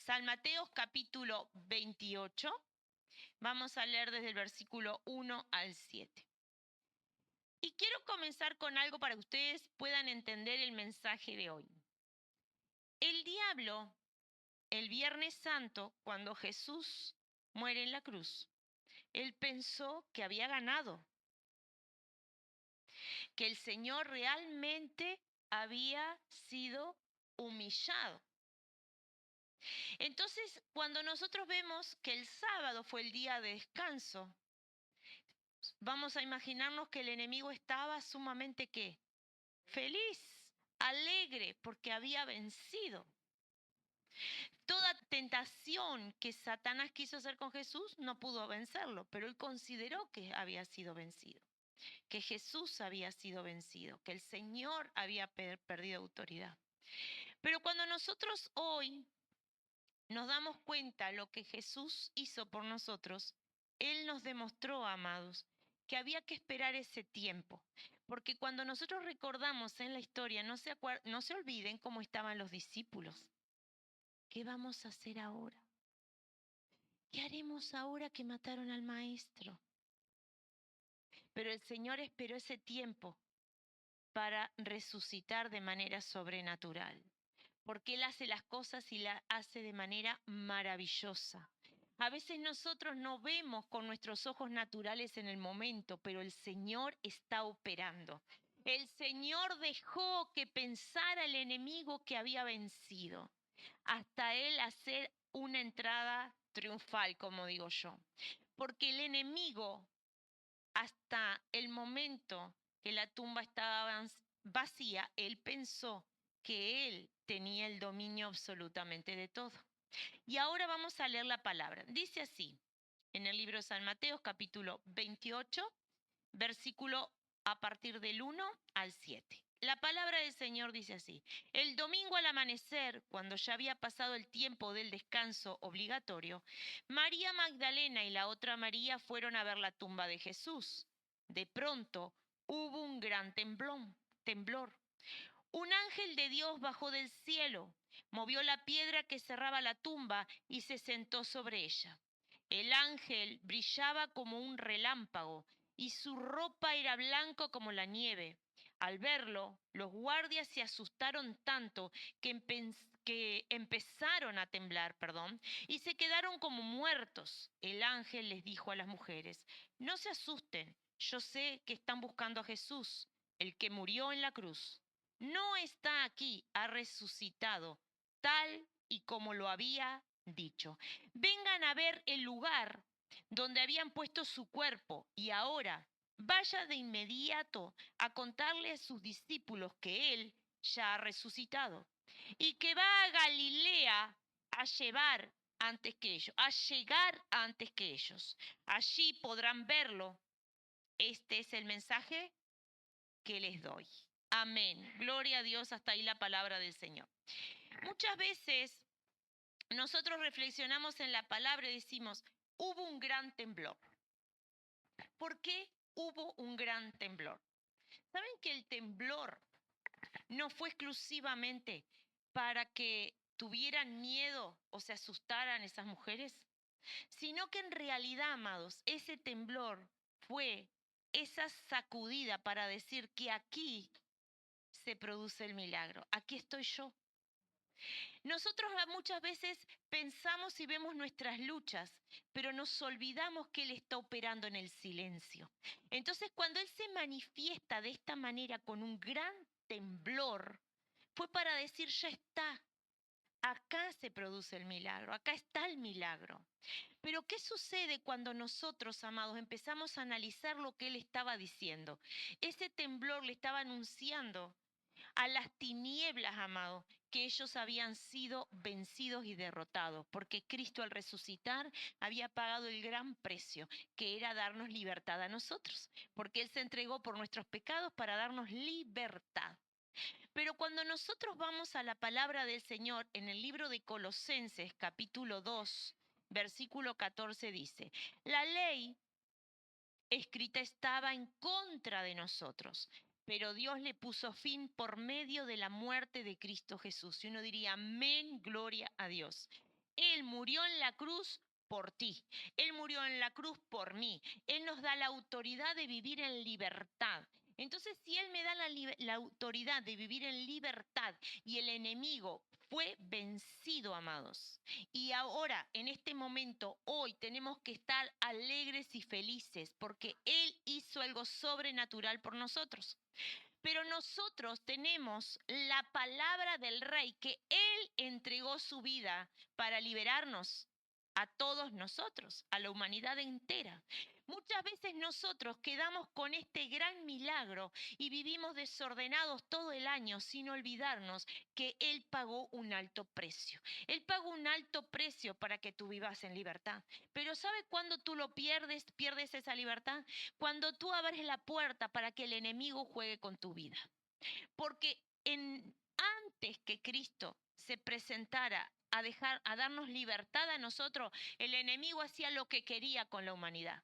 San Mateo capítulo 28. Vamos a leer desde el versículo 1 al 7. Y quiero comenzar con algo para que ustedes puedan entender el mensaje de hoy. El diablo, el Viernes Santo, cuando Jesús muere en la cruz, él pensó que había ganado, que el Señor realmente había sido humillado. Entonces, cuando nosotros vemos que el sábado fue el día de descanso, vamos a imaginarnos que el enemigo estaba sumamente ¿qué? Feliz, alegre, porque había vencido. Toda tentación que Satanás quiso hacer con Jesús no pudo vencerlo, pero él consideró que había sido vencido, que Jesús había sido vencido, que el Señor había perdido autoridad. Pero cuando nosotros hoy nos damos cuenta de lo que Jesús hizo por nosotros, Él nos demostró, amados, que había que esperar ese tiempo. Porque cuando nosotros recordamos en la historia, no se olviden cómo estaban los discípulos. ¿Qué vamos a hacer ahora? ¿Qué haremos ahora que mataron al maestro? Pero el Señor esperó ese tiempo para resucitar de manera sobrenatural. Porque Él hace las cosas y las hace de manera maravillosa. A veces nosotros no vemos con nuestros ojos naturales en el momento, pero el Señor está operando. El Señor dejó que pensara el enemigo que había vencido, hasta Él hacer una entrada triunfal, como digo yo. Porque el enemigo, hasta el momento que la tumba estaba vacía, él pensó que él tenía el dominio absolutamente de todo. Y ahora vamos a leer la palabra. Dice así, en el libro de San Mateo, capítulo 28, versículo a partir del 1 al 7. La palabra del Señor dice así: el domingo al amanecer, cuando ya había pasado el tiempo del descanso obligatorio, María Magdalena y la otra María fueron a ver la tumba de Jesús. De pronto hubo un gran temblor. Un ángel de Dios bajó del cielo, movió la piedra que cerraba la tumba y se sentó sobre ella. El ángel brillaba como un relámpago y su ropa era blanco como la nieve. Al verlo, los guardias se asustaron tanto que empezaron a temblar, y se quedaron como muertos. El ángel les dijo a las mujeres: no se asusten, yo sé que están buscando a Jesús, el que murió en la cruz. No está aquí, ha resucitado, tal y como lo había dicho. Vengan a ver el lugar donde habían puesto su cuerpo y ahora vaya de inmediato a contarle a sus discípulos que Él ya ha resucitado y que va a Galilea a llegar antes que ellos. Allí podrán verlo. Este es el mensaje que les doy. Amén. Gloria a Dios, hasta ahí la palabra del Señor. Muchas veces nosotros reflexionamos en la palabra y decimos, hubo un gran temblor. ¿Por qué hubo un gran temblor? ¿Saben que el temblor no fue exclusivamente para que tuvieran miedo o se asustaran esas mujeres? Sino que en realidad, amados, ese temblor fue esa sacudida para decir que aquí se produce el milagro. Aquí estoy yo. Nosotros muchas veces pensamos y vemos nuestras luchas, pero nos olvidamos que Él está operando en el silencio. Entonces, cuando Él se manifiesta de esta manera con un gran temblor, fue para decir, ya está. Acá se produce el milagro, acá está el milagro. Pero ¿qué sucede cuando nosotros, amados, empezamos a analizar lo que Él estaba diciendo? Ese temblor le estaba anunciando a las tinieblas, amado, que ellos habían sido vencidos y derrotados, porque Cristo al resucitar había pagado el gran precio, que era darnos libertad a nosotros, porque Él se entregó por nuestros pecados para darnos libertad. Pero cuando nosotros vamos a la palabra del Señor en el libro de Colosenses, capítulo 2, versículo 14 dice, la ley escrita estaba en contra de nosotros, pero Dios le puso fin por medio de la muerte de Cristo Jesús. Y uno diría, amén, gloria a Dios. Él murió en la cruz por ti. Él murió en la cruz por mí. Él nos da la autoridad de vivir en libertad. Entonces, si Él me da la autoridad de vivir en libertad y el enemigo fue vencido, amados. Y ahora, en este momento, hoy, tenemos que estar alegres y felices porque Él hizo algo sobrenatural por nosotros. Pero nosotros tenemos la palabra del Rey, que Él entregó su vida para liberarnos a todos nosotros, a la humanidad entera. Muchas veces nosotros quedamos con este gran milagro y vivimos desordenados todo el año sin olvidarnos que Él pagó un alto precio. Él pagó un alto precio para que tú vivas en libertad. Pero ¿sabe cuándo tú lo pierdes? Pierdes esa libertad cuando tú abres la puerta para que el enemigo juegue con tu vida. Porque antes que Cristo se presentara a darnos libertad a nosotros, el enemigo hacía lo que quería con la humanidad.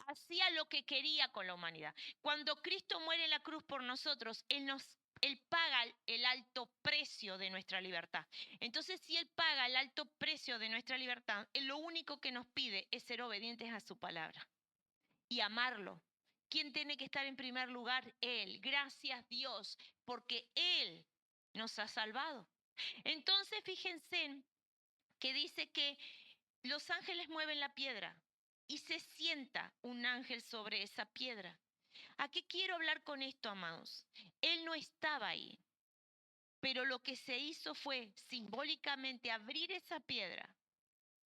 Hacía lo que quería con la humanidad. Cuando Cristo muere en la cruz por nosotros, Él paga el alto precio de nuestra libertad. Entonces, si Él paga el alto precio de nuestra libertad, Él lo único que nos pide es ser obedientes a su palabra y amarlo. ¿Quién tiene que estar en primer lugar? Él. Gracias, Dios, porque Él nos ha salvado. Entonces, fíjense que dice que los ángeles mueven la piedra y se sienta un ángel sobre esa piedra. ¿A qué quiero hablar con esto, amados? Él no estaba ahí, pero lo que se hizo fue simbólicamente abrir esa piedra.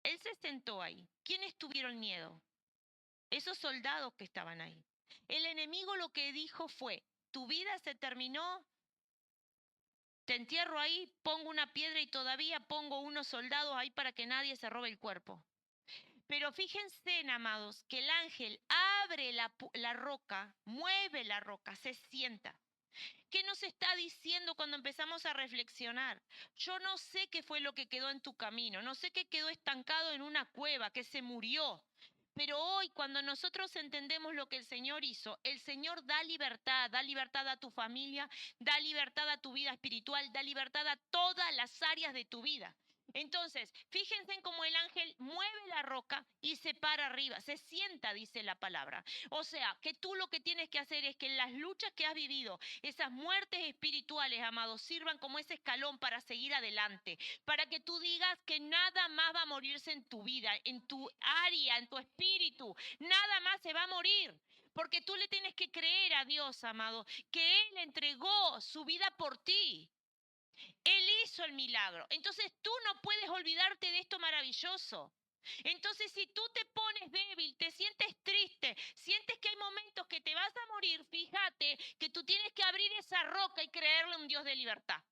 Él se sentó ahí. ¿Quiénes tuvieron miedo? Esos soldados que estaban ahí. El enemigo lo que dijo fue: tu vida se terminó, te entierro ahí, pongo una piedra y todavía pongo unos soldados ahí para que nadie se robe el cuerpo. Pero fíjense, amados, que el ángel abre la roca, mueve la roca, se sienta. ¿Qué nos está diciendo cuando empezamos a reflexionar? Yo no sé qué fue lo que quedó en tu camino, no sé qué quedó estancado en una cueva, que se murió. Pero hoy, cuando nosotros entendemos lo que el Señor hizo, el Señor da libertad a tu familia, da libertad a tu vida espiritual, da libertad a todas las áreas de tu vida. Entonces, fíjense en cómo el ángel mueve la roca y se para arriba, se sienta, dice la palabra. O sea, que tú lo que tienes que hacer es que en las luchas que has vivido, esas muertes espirituales, amados, sirvan como ese escalón para seguir adelante, para que tú digas que nada más va a morirse en tu vida, en tu área, en tu espíritu, nada más se va a morir. Porque tú le tienes que creer a Dios, amado, que Él entregó su vida por ti. Él hizo el milagro. Entonces tú no puedes olvidarte de esto maravilloso. Entonces, si tú te pones débil, te sientes triste, sientes que hay momentos que te vas a morir, fíjate que tú tienes que abrir esa roca y creerle a un Dios de libertad.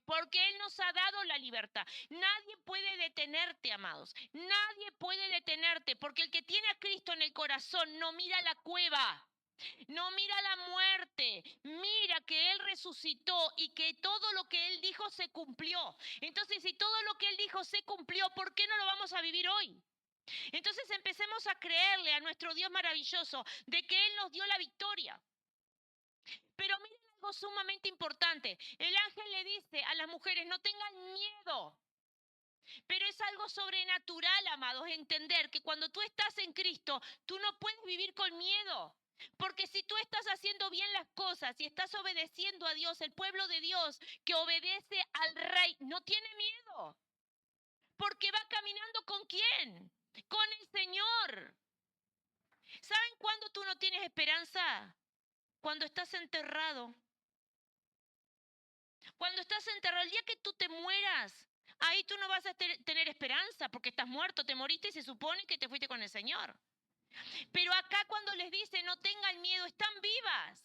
Porque Él nos ha dado la libertad. Nadie puede detenerte, amados. Nadie puede detenerte, porque el que tiene a Cristo en el corazón no mira la cueva. No mira la muerte, mira que Él resucitó y que todo lo que Él dijo se cumplió. Entonces, si todo lo que Él dijo se cumplió, ¿por qué no lo vamos a vivir hoy? Entonces empecemos a creerle a nuestro Dios maravilloso de que Él nos dio la victoria. Pero miren algo sumamente importante. El ángel le dice a las mujeres: no tengan miedo. Pero es algo sobrenatural, amados, entender que cuando tú estás en Cristo, tú no puedes vivir con miedo. Porque si tú estás haciendo bien las cosas y estás obedeciendo a Dios, el pueblo de Dios que obedece al Rey, no tiene miedo. Porque va caminando ¿con quién? Con el Señor. ¿Saben cuándo tú no tienes esperanza? Cuando estás enterrado. Cuando estás enterrado, el día que tú te mueras, ahí tú no vas a tener esperanza porque estás muerto, te moriste y se supone que te fuiste con el Señor. Pero acá cuando les dice no tengan miedo, están vivas.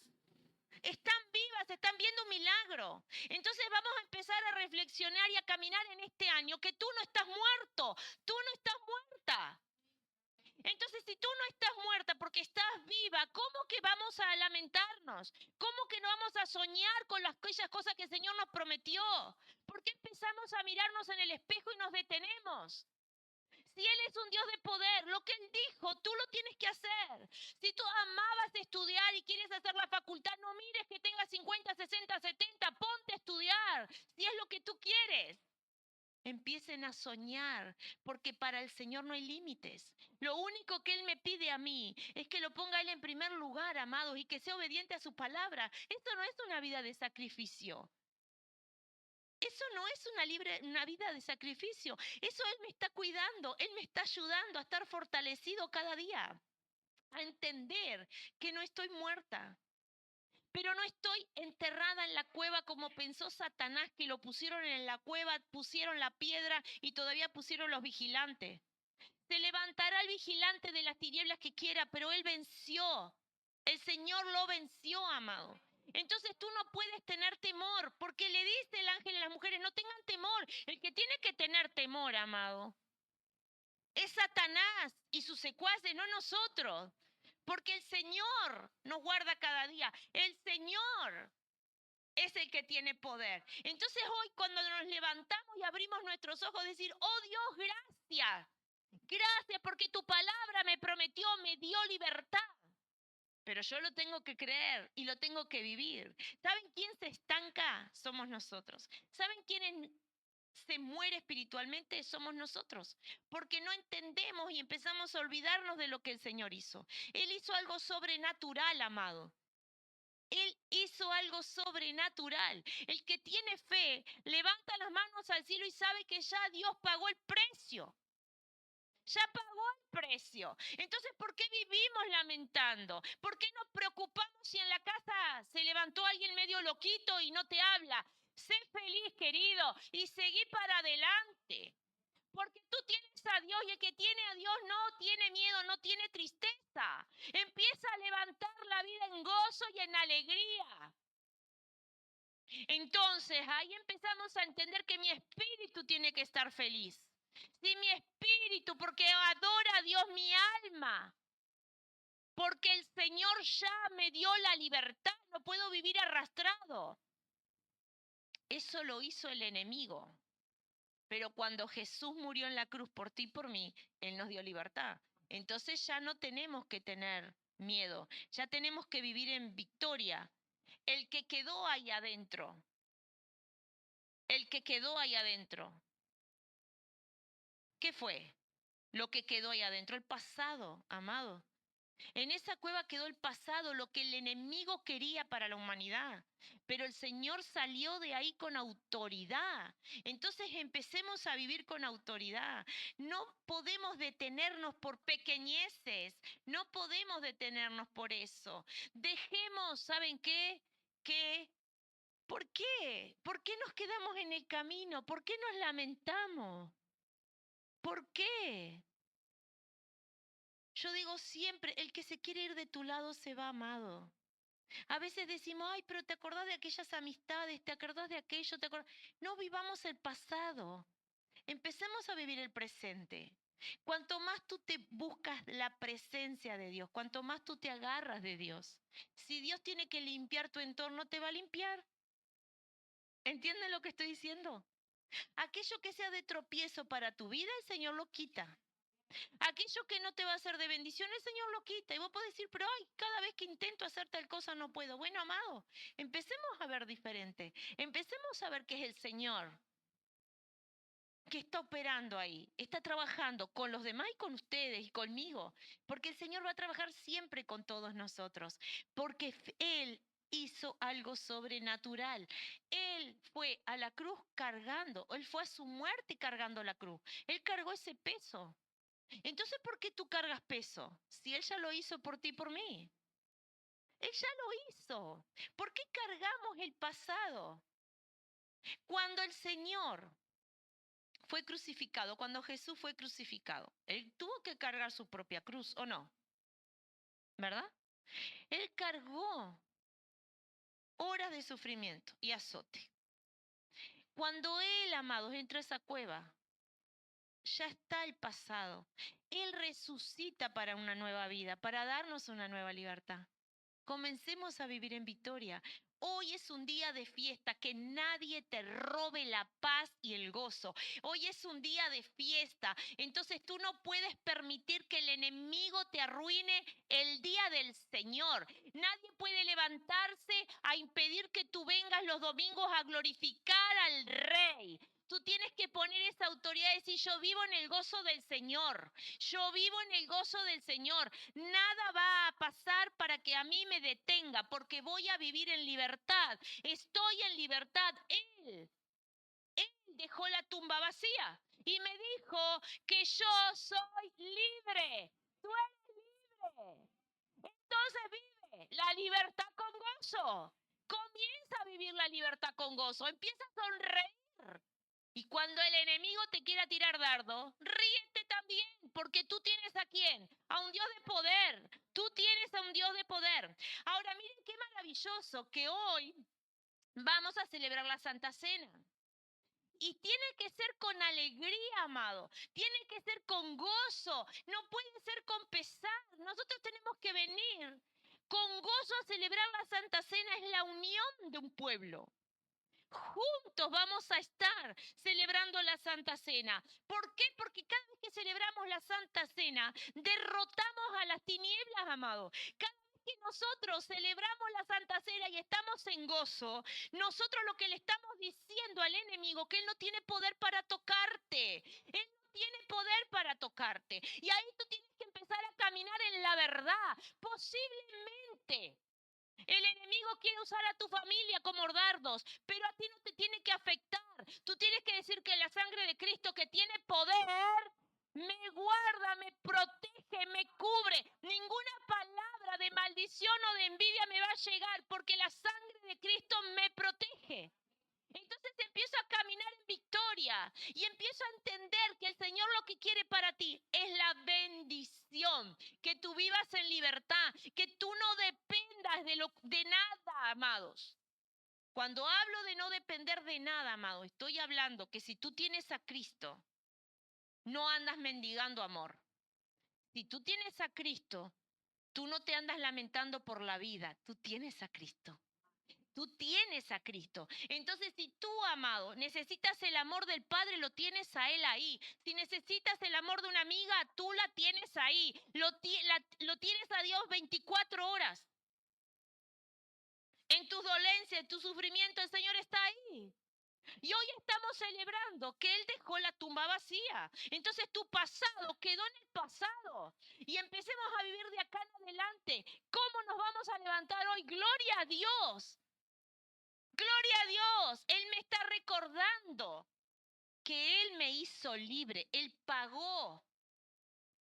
Están vivas, están viendo un milagro. Entonces vamos a empezar a reflexionar y a caminar en este año que tú no estás muerto, tú no estás muerta. Entonces, si tú no estás muerta porque estás viva, ¿cómo que vamos a lamentarnos? ¿Cómo que no vamos a soñar con aquellas cosas que el Señor nos prometió? ¿Por qué empezamos a mirarnos en el espejo y nos detenemos? Si Él es un Dios de poder, lo que Él dijo, tú lo tienes que hacer. Si tú amabas estudiar y quieres hacer la facultad, no mires que tengas 50, 60, 70, ponte a estudiar, si es lo que tú quieres. Empiecen a soñar, porque para el Señor no hay límites. Lo único que Él me pide a mí es que lo ponga Él en primer lugar, amados, y que sea obediente a su palabra. Esto no es una vida de sacrificio. Eso no es una vida de sacrificio. Eso Él me está cuidando, Él me está ayudando a estar fortalecido cada día, a entender que no estoy muerta. Pero no estoy enterrada en la cueva como pensó Satanás, que lo pusieron en la cueva, pusieron la piedra y todavía pusieron los vigilantes. Se levantará el vigilante de las tinieblas que quiera, pero él venció. El Señor lo venció, amado. Entonces tú no puedes tener temor, porque le dice el ángel a las mujeres, no tengan temor. El que tiene que tener temor, amado, es Satanás y sus secuaces, no nosotros. Porque el Señor nos guarda cada día. El Señor es el que tiene poder. Entonces hoy cuando nos levantamos y abrimos nuestros ojos, decir, oh Dios, gracias. Gracias porque tu palabra me prometió, me dio libertad. Pero yo lo tengo que creer y lo tengo que vivir. ¿Saben quién se estanca? Somos nosotros. ¿Saben quién se muere espiritualmente? Somos nosotros. Porque no entendemos y empezamos a olvidarnos de lo que el Señor hizo. Él hizo algo sobrenatural, amado. Él hizo algo sobrenatural. El que tiene fe levanta las manos al cielo y sabe que ya Dios pagó el precio. Ya pagó el precio. Entonces, ¿por qué vivimos lamentando? ¿Por qué nos preocupamos si en la casa se levantó alguien medio loquito y no te habla? Sé feliz, querido, y seguí para adelante. Porque tú tienes a Dios y el que tiene a Dios no tiene miedo, no tiene tristeza. Empieza a levantar la vida en gozo y en alegría. Entonces ahí empezamos a entender que mi espíritu tiene que estar feliz. Sí, mi espíritu, porque adora a Dios mi alma. Porque el Señor ya me dio la libertad, no puedo vivir arrastrado. Eso lo hizo el enemigo. Pero cuando Jesús murió en la cruz por ti y por mí, Él nos dio libertad. Entonces ya no tenemos que tener miedo, ya tenemos que vivir en victoria. El que quedó ahí adentro, el que quedó ahí adentro, ¿qué fue? Lo que quedó ahí adentro, el pasado, amado. En esa cueva quedó el pasado, lo que el enemigo quería para la humanidad. Pero el Señor salió de ahí con autoridad. Entonces empecemos a vivir con autoridad. No podemos detenernos por pequeñeces. No podemos detenernos por eso. Dejemos, ¿saben qué? ¿Por qué? ¿Por qué nos quedamos en el camino? ¿Por qué nos lamentamos? ¿Por qué? Yo digo siempre, el que se quiere ir de tu lado se va, amado. A veces decimos, ay, pero te acordás de aquellas amistades, te acordás de aquello, te acordás. No vivamos el pasado. Empecemos a vivir el presente. Cuanto más tú te buscas la presencia de Dios, cuanto más tú te agarras de Dios, si Dios tiene que limpiar tu entorno, te va a limpiar. ¿Entienden lo que estoy diciendo? Aquello que sea de tropiezo para tu vida, el Señor lo quita. Aquello que no te va a ser de bendición, el Señor lo quita. Y vos podés decir, pero ay, cada vez que intento hacer tal cosa no puedo. Bueno, amado, empecemos a ver diferente. Empecemos a ver que es el Señor que está operando ahí, está trabajando con los demás y con ustedes y conmigo. Porque el Señor va a trabajar siempre con todos nosotros. Porque Él hizo algo sobrenatural. Él fue a la cruz cargando, Él fue a su muerte cargando la cruz. Él cargó ese peso. Entonces, ¿por qué tú cargas peso? Si Él ya lo hizo por ti y por mí. Él ya lo hizo. ¿Por qué cargamos el pasado? Cuando el Señor fue crucificado, cuando Jesús fue crucificado, Él tuvo que cargar su propia cruz, ¿o no? ¿Verdad? Él cargó horas de sufrimiento y azote. Cuando Él, amados, entra a esa cueva, ya está el pasado. Él resucita para una nueva vida, para darnos una nueva libertad. Comencemos a vivir en victoria. Hoy es un día de fiesta, que nadie te robe la paz y el gozo. Hoy es un día de fiesta, entonces tú no puedes permitir que el enemigo te arruine el día del Señor. Nadie puede levantarse a impedir que tú vengas los domingos a glorificar al Rey. Tú tienes que poner esa autoridad y decir, yo vivo en el gozo del Señor. Yo vivo en el gozo del Señor. Nada va a pasar para que a mí me detenga, porque voy a vivir en libertad. Estoy en libertad. Él dejó la tumba vacía y me dijo que yo soy libre. Tú eres libre. Entonces vive la libertad con gozo. Comienza a vivir la libertad con gozo. Empieza a sonreír. Y cuando el enemigo te quiera tirar dardo, ríete también, porque tú tienes a quién, a un Dios de poder. Tú tienes a un Dios de poder. Ahora miren qué maravilloso que hoy vamos a celebrar la Santa Cena. Y tiene que ser con alegría, amado. Tiene que ser con gozo. No puede ser con pesar. Nosotros tenemos que venir con gozo a celebrar la Santa Cena. Es la unión de un pueblo. Juntos vamos a estar celebrando la Santa Cena. ¿Por qué? Porque cada vez que celebramos la Santa Cena, derrotamos a las tinieblas, amado. Cada vez que nosotros celebramos la Santa Cena y estamos en gozo, nosotros lo que le estamos diciendo al enemigo, que él no tiene poder para tocarte. Él no tiene poder para tocarte. Y ahí tú tienes que empezar a caminar en la verdad. Posiblemente el enemigo quiere usar a tu familia como dardos, pero a ti no te tiene que afectar. Tú tienes que decir que la sangre de Cristo, que tiene poder, me guarda, me protege, me cubre. Ninguna palabra de maldición o de envidia me va a llegar, porque la sangre de Cristo me protege. Entonces empiezo a caminar en victoria y empiezo a entender que el Señor lo que quiere para ti es la bendición, que tú vivas en libertad, que tú no dependas de nada, amados. Cuando hablo de no depender de nada, amado, estoy hablando que si tú tienes a Cristo, no andas mendigando amor. Si tú tienes a Cristo, tú no te andas lamentando por la vida, tú tienes a Cristo. Tú tienes a Cristo. Entonces, si tú, amado, necesitas el amor del Padre, lo tienes a Él ahí. Si necesitas el amor de una amiga, tú la tienes ahí. Lo tienes a Dios 24 horas. En tus dolencias, en tu sufrimiento, el Señor está ahí. Y hoy estamos celebrando que Él dejó la tumba vacía. Entonces tu pasado quedó en el pasado. Y empecemos a vivir de acá en adelante. ¿Cómo nos vamos a levantar hoy? Gloria a Dios. Gloria a Dios, Él me está recordando que Él me hizo libre, Él pagó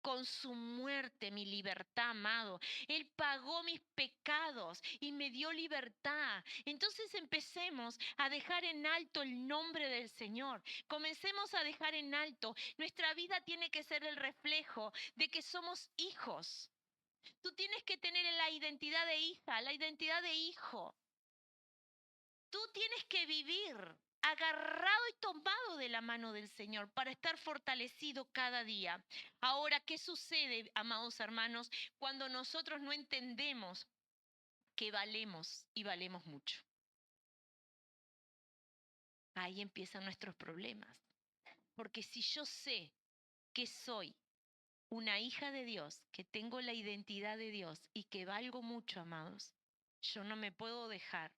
con su muerte mi libertad, amado. Él pagó mis pecados y me dio libertad. Entonces empecemos a dejar en alto el nombre del Señor. Comencemos a dejar en alto. Nuestra vida tiene que ser el reflejo de que somos hijos. Tú tienes que tener la identidad de hija, la identidad de hijo. Tú tienes que vivir agarrado y tomado de la mano del Señor para estar fortalecido cada día. Ahora, ¿qué sucede, amados hermanos, cuando nosotros no entendemos que valemos y valemos mucho? Ahí empiezan nuestros problemas. Porque si yo sé que soy una hija de Dios, que tengo la identidad de Dios y que valgo mucho, amados, yo no me puedo dejar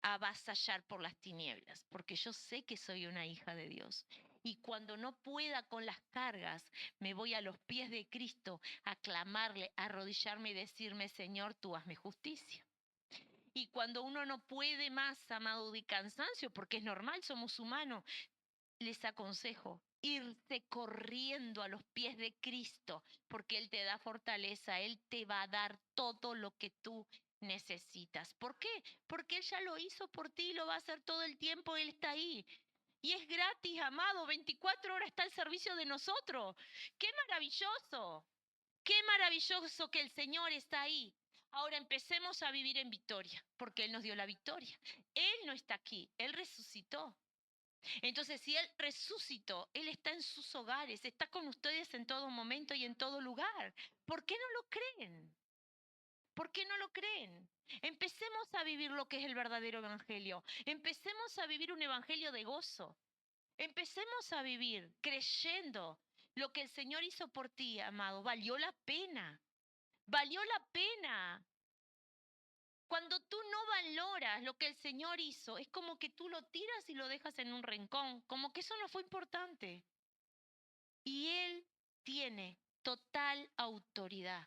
avasallar por las tinieblas, porque yo sé que soy una hija de Dios. Y cuando no pueda con las cargas, me voy a los pies de Cristo a clamarle, a arrodillarme y decirme, Señor, tú hazme justicia. Y cuando uno no puede más, amado, de cansancio, porque es normal, somos humanos, les aconsejo irse corriendo a los pies de Cristo, porque Él te da fortaleza, Él te va a dar todo lo que tú necesitas. ¿Por qué? Porque Él ya lo hizo por ti y lo va a hacer todo el tiempo, Él está ahí. Y es gratis, amado, 24 horas está al servicio de nosotros. ¡Qué maravilloso! ¡Qué maravilloso que el Señor está ahí! Ahora empecemos a vivir en victoria, porque Él nos dio la victoria. Él no está aquí, Él resucitó. Entonces, si Él resucitó, Él está en sus hogares, está con ustedes en todo momento y en todo lugar. ¿Por qué no lo creen? ¿Por qué no lo creen? Empecemos a vivir lo que es el verdadero evangelio. Empecemos a vivir un evangelio de gozo. Empecemos a vivir creyendo lo que el Señor hizo por ti, amado. Valió la pena. Valió la pena. Cuando tú no valoras lo que el Señor hizo, es como que tú lo tiras y lo dejas en un rincón, como que eso no fue importante. Y Él tiene total autoridad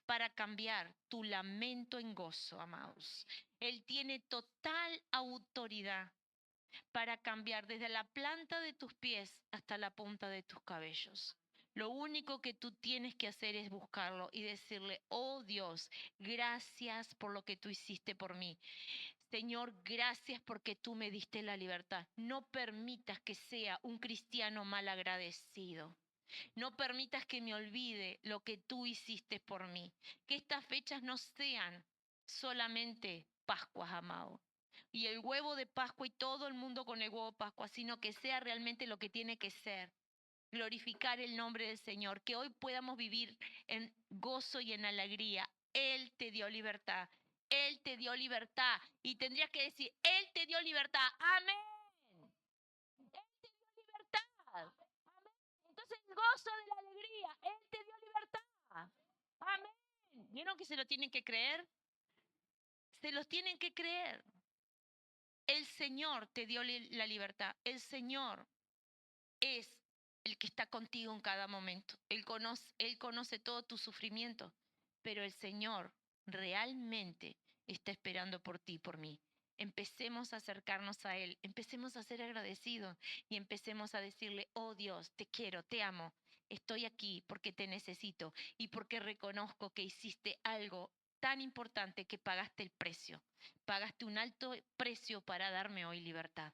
para cambiar tu lamento en gozo, amados. Él tiene total autoridad para cambiar desde la planta de tus pies hasta la punta de tus cabellos. Lo único que tú tienes que hacer es buscarlo y decirle, oh Dios, gracias por lo que tú hiciste por mí. Señor, gracias porque tú me diste la libertad. No permitas que sea un cristiano mal agradecido. No permitas que me olvide lo que tú hiciste por mí. Que estas fechas no sean solamente Pascuas, amado. Y el huevo de Pascua y todo el mundo con el huevo de Pascua, sino que sea realmente lo que tiene que ser. Glorificar el nombre del Señor. Que hoy podamos vivir en gozo y en alegría. Él te dio libertad. Él te dio libertad. Y tendrías que decir, Él te dio libertad. Amén. Él te dio libertad. Amén. Entonces, el gozo de la alegría. Él te dio libertad. Amén. ¿Vieron que se lo tienen que creer? Se los tienen que creer. El Señor te dio la libertad. El Señor es el que está contigo en cada momento. Él conoce todo tu sufrimiento, pero el Señor realmente está esperando por ti, por mí. Empecemos a acercarnos a Él, empecemos a ser agradecidos y empecemos a decirle, oh Dios, te quiero, te amo, estoy aquí porque te necesito y porque reconozco que hiciste algo tan importante que pagaste el precio. Pagaste un alto precio para darme hoy libertad.